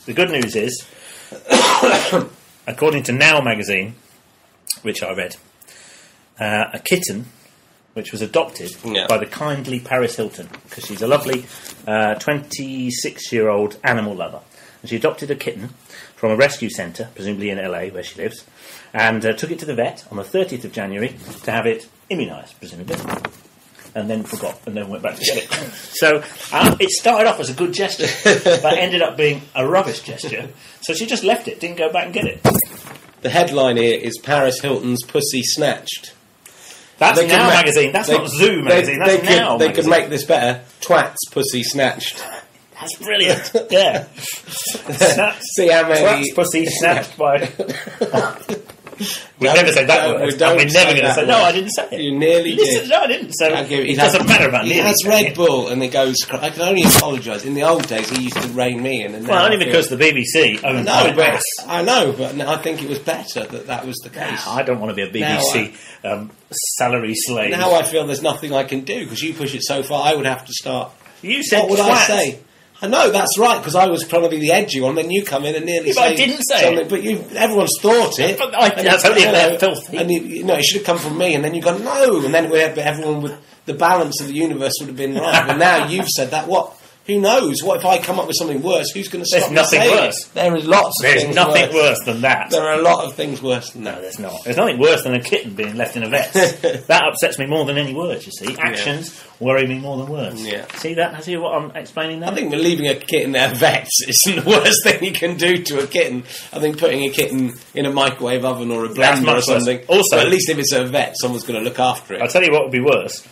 The good news is, according to Now magazine, which I read, a kitten which was adopted by the kindly Paris Hilton, because she's a lovely 26-year-old animal lover. And she adopted a kitten from a rescue centre, presumably in LA, where she lives, and took it to the vet on the 30th of January to have it immunised, presumably, and then forgot and then went back to get it. So it started off as a good gesture, but ended up being a rubbish gesture. So she just left it, didn't go back and get it. The headline here is Paris Hilton's Pussy Snatched. That's Now magazine. That's not Zoo magazine. That's Now magazine. They could make this better. Twats Pussy Snatched. That's brilliant. Yeah. See how many... Twats pussy snatched by... We've never said that word. We're never going to say... No, I didn't say it. You nearly did. No, I didn't. So it doesn't matter about nearly. He has Red Bull and he goes... I can only apologise. In the old days, he used to rein me in. And well, only because the BBC owned Mass. I know, but I think it was better that was the case. I don't want to be a BBC salary slave. Now I feel there's nothing I can do because you push it so far. I would have to start... You said what would I say? I know, that's right, because I was trying to be the edgy one, then you come in and nearly say... I didn't say something, it. But everyone's thought it. But that's only if they're filthy. And it should have come from me, and then you go, no, and then everyone would... The balance of the universe would have been right. And now you've said that, what? Who knows? What if I come up with something worse? Who's going to stop me saying worse. It? There is lots of things There's nothing worse than that. There are a lot of things worse than that. No, there's not. There's nothing worse than a kitten being left in a vet. That upsets me more than any words, you see. Actions worry me more than words. Yeah. See that? See what I'm explaining now? I think leaving a kitten at a vet's isn't the worst thing you can do to a kitten. I think putting a kitten in a microwave oven or a blender or something. Also, at least if it's a vet, someone's going to look after it. I'll tell you what would be worse.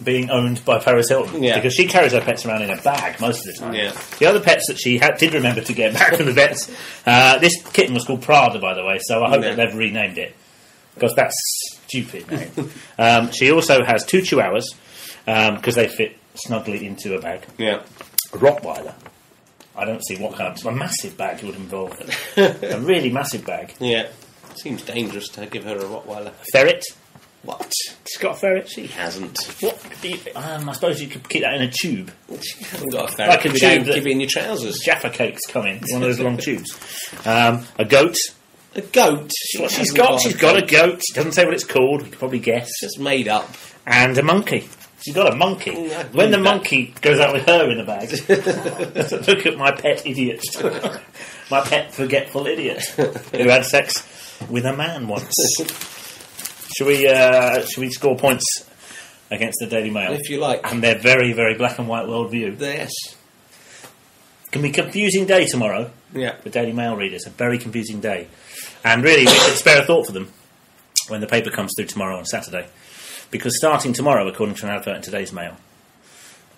Being owned by Paris Hilton, because she carries her pets around in a bag most of the time. Yeah. The other pets that she did remember to get back from the vets. This kitten was called Prada, by the way, so I hope that they've renamed it because that's stupid name. She also has 2 Chihuahuas because they fit snugly into a bag. Yeah, a Rottweiler. I don't see what kind of a massive bag would involve a really massive bag. Yeah, seems dangerous to give her a Rottweiler. A ferret. What? She's got a ferret? She hasn't. What? I suppose you could keep that in a tube. She hasn't got a ferret. Like a tube. Keep it in your trousers. Jaffa cakes come in. One of those long tubes. A goat. A goat? What she's got? She's got a goat. She doesn't say what it's called. You could probably guess. It's just made up. And a monkey. She's got a monkey. When the monkey goes out with her in the bag, look at my pet idiot. My pet forgetful idiot who had sex with a man once. Should we score points against the Daily Mail? If you like. And their very, very black and white worldview. Yes. Can be a confusing day tomorrow. Yeah. The Daily Mail readers. A very confusing day. And really, we should spare a thought for them when the paper comes through tomorrow on Saturday. Because starting tomorrow, according to an advert in today's Mail,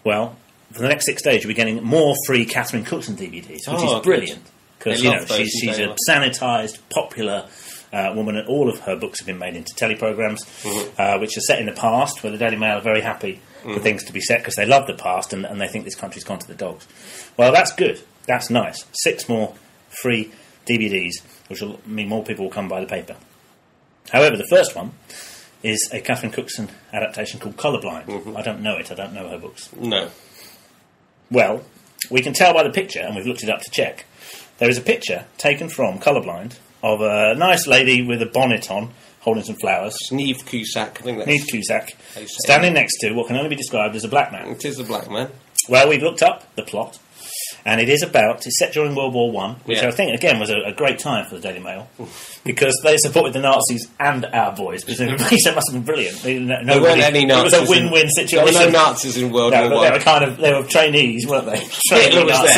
well, for the next 6 days, you'll be getting more free Catherine Cookson DVDs, which is brilliant. Because, she's a sanitised, popular... woman, and all of her books have been made into teleprograms, which are set in the past, where the Daily Mail are very happy for things to be set because they love the past and they think this country's gone to the dogs. Well, that's good. That's nice. 6 more free DVDs, which will mean more people will come by the paper. However, the first one is a Catherine Cookson adaptation called Colourblind. I don't know it. I don't know her books. No. Well, we can tell by the picture, and we've looked it up to check. There is a picture taken from Colourblind of a nice lady with a bonnet on, holding some flowers. Neve Cusack, I think that's... Neve Cusack, standing next to what can only be described as a black man. It is a black man. Well, we've looked up the plot, and it's set during World War I, which I think, again, was a great time for the Daily Mail, because they supported the Nazis and our boys, presumably, so it must have been brilliant. There weren't any Nazis. It was a win-win situation. There were no Nazis in World War I. They were trainees, weren't they? Hitler was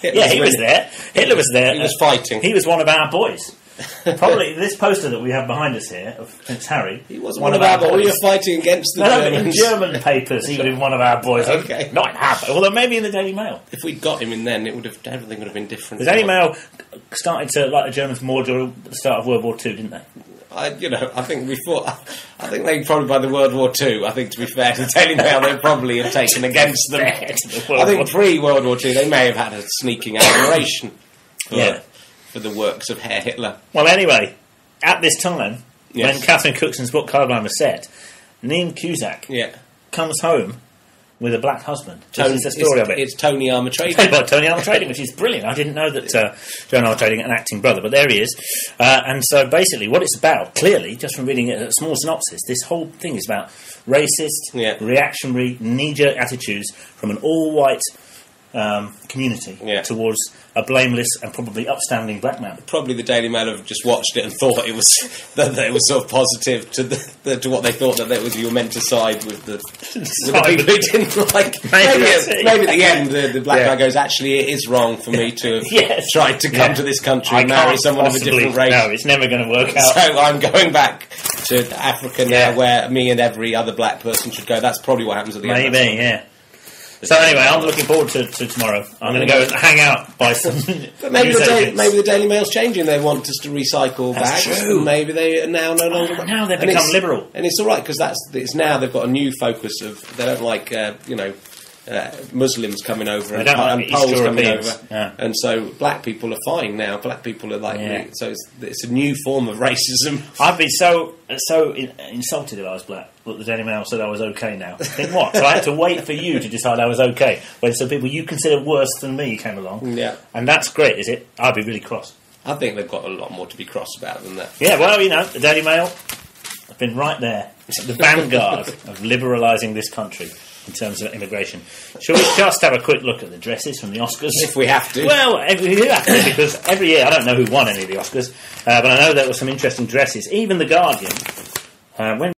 there. He was there. Hitler was there. He was fighting. He was one of our boys. Probably this poster that we have behind us here of Prince Harry. He wasn't one of our boys. We were fighting against the Germans. In German papers, he would have been one of our boys. Okay. Not in our, although maybe in the Daily Mail. If we'd got him in then, everything would have been different. The Daily Mail started to like the Germans more during the start of World War II, didn't they? I think they probably by the World War II. I think to be fair to the Daily Mail, they probably have taken against them. I think pre-World War II, they may have had a sneaking admiration for the works of Herr Hitler. Well, anyway, at this time, when Catherine Cookson's book Colourblind was set, Neve Cusack comes home with a black husband. This is the story of it. It's Tony Armour Trading. Tony Armour Trading, which is brilliant. I didn't know that Tony Armour Trading had an acting brother, but there he is. And so basically what it's about, clearly, just from reading a small synopsis, this whole thing is about racist, reactionary, knee-jerk attitudes from an all-white community towards a blameless and probably upstanding black man. Probably the Daily Mail have just watched it and thought it was that it was sort of positive to what they thought that you were meant to side with the people who didn't like. Maybe at the end the black guy goes, actually it is wrong for me to have tried to come to this country and marry someone of a different race. No, it's never going to work out. So I'm going back to Africa now, where me and every other black person should go. That's probably what happens at the end. Maybe, yeah. So anyway, I'm looking forward to tomorrow. I'm going to go and hang out by some. But maybe the Daily Mail's changing. They want us to recycle bags. True. Maybe they are now no longer. Now they've become liberal, and it's all right because it's now they've got a new focus of they don't like Muslims coming over and Poles coming over, and so black people are fine now. Black people are like so it's a new form of racism. I'd be so insulted if I was black. But the Daily Mail said I was okay now. Think what? So I had to wait for you to decide I was okay when some people you consider worse than me came along. Yeah, and that's great, is it? I'd be really cross. I think they've got a lot more to be cross about than that. Yeah, well, the Daily Mail have been right there, the vanguard of liberalising this country in terms of immigration. Shall we just have a quick look at the dresses from the Oscars? If we have to. Well, we have to, because every year, I don't know who won any of the Oscars, but I know there were some interesting dresses. Even The Guardian, when